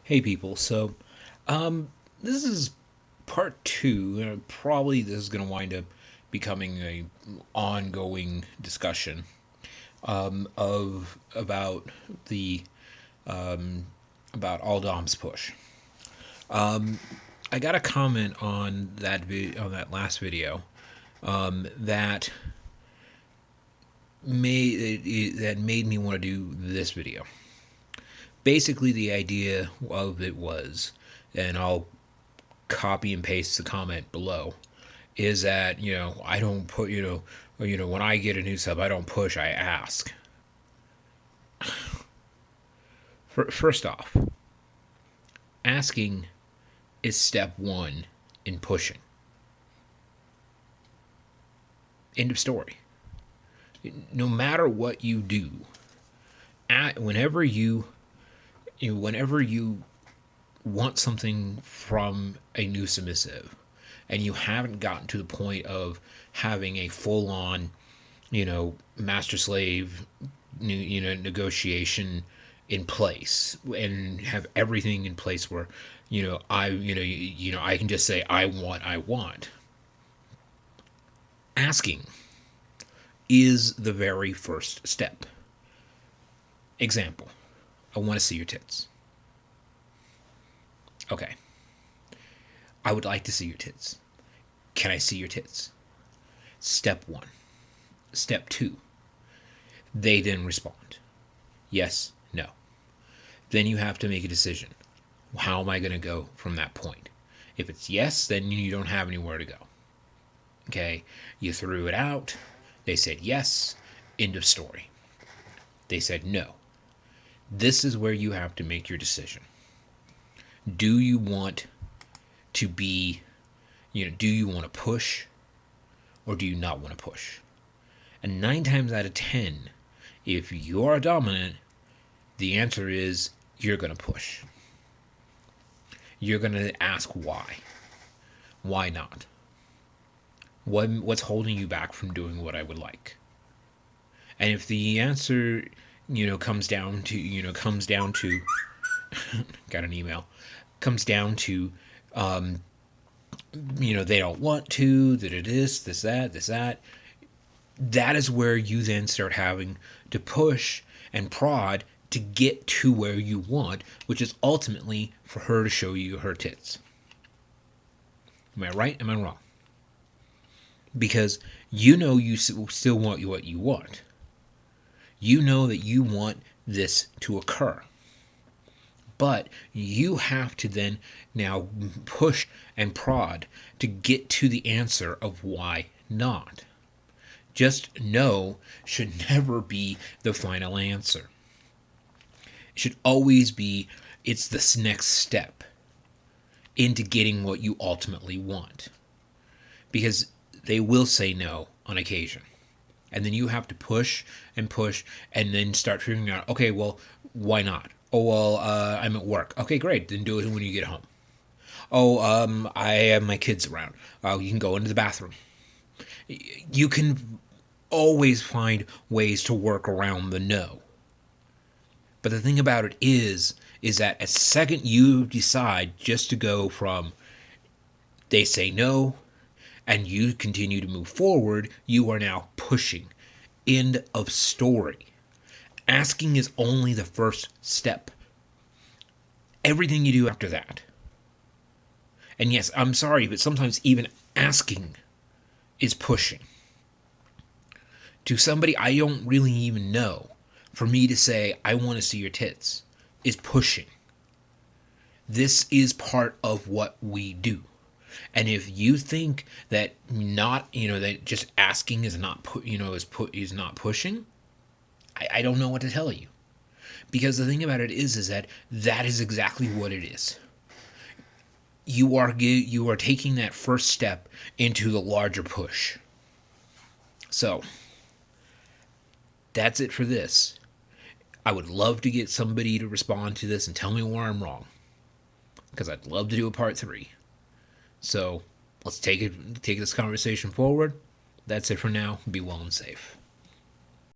Hey people, this is part two. Probably this is going to wind up becoming a ongoing discussion of the about Aldom's push. I got a comment on on that last video that made me want to do this video. Basically, the idea of it was, and I'll copy and paste the comment below, is that I don't put when I get a new sub, I don't push, I ask. First off, asking is step one in pushing. End of story. No matter what you do, whenever whenever you want something from a new submissive and you haven't gotten to the point of having a full on, master slave, negotiation in place and have everything in place where, I can just say, I want. Asking is the very first step. Example, I want to see your tits. Okay. I would like to see your tits. Can I see your tits? Step one. Step two. They then respond. Yes, no. Then you have to make a decision. How am I going to go from that point? If it's yes, then you don't have anywhere to go. Okay? You threw it out. They said yes. End of story. They said no. This is where you have to make your decision. Do you want to be, do you want to push or do you not want to push? And 9 times out of 10, if you're dominant, the answer is you're going to push. You're going to ask why. Why not? What's holding you back from doing what I would like? And if the answer, comes down to, got an email, comes down to, they don't want to, this, that. That is where you then start having to push and prod to get to where you want, which is ultimately for her to show you her tits. Am I right? Am I wrong? Because you still want what you want. You know that you want this to occur. But you have to then now push and prod to get to the answer of why not. Just no should never be the final answer. It should always be, it's this next step into getting what you ultimately want. Because they will say no on occasion. And then you have to push and then start figuring out, okay, well, why not? Oh, well, I'm at work. Okay, great. Then do it when you get home. Oh, I have my kids around. You can go into the bathroom. You can always find ways to work around the no. But the thing about it is that a second you decide just to go from they say no and you continue to move forward, you are now pushing. End of story. Asking is only the first step. Everything you do after that. And yes, I'm sorry, but sometimes even asking is pushing. To somebody I don't really even know, for me to say, I want to see your tits, is pushing. This is part of what we do. And if you think that that just asking is not is not pushing, I don't know what to tell you. Because the thing about it is that is exactly what it is. You are taking that first step into the larger push. So that's it for this. I would love to get somebody to respond to this and tell me where I'm wrong, because I'd love to do a part 3. So let's take this conversation forward. That's it for now. Be well and safe.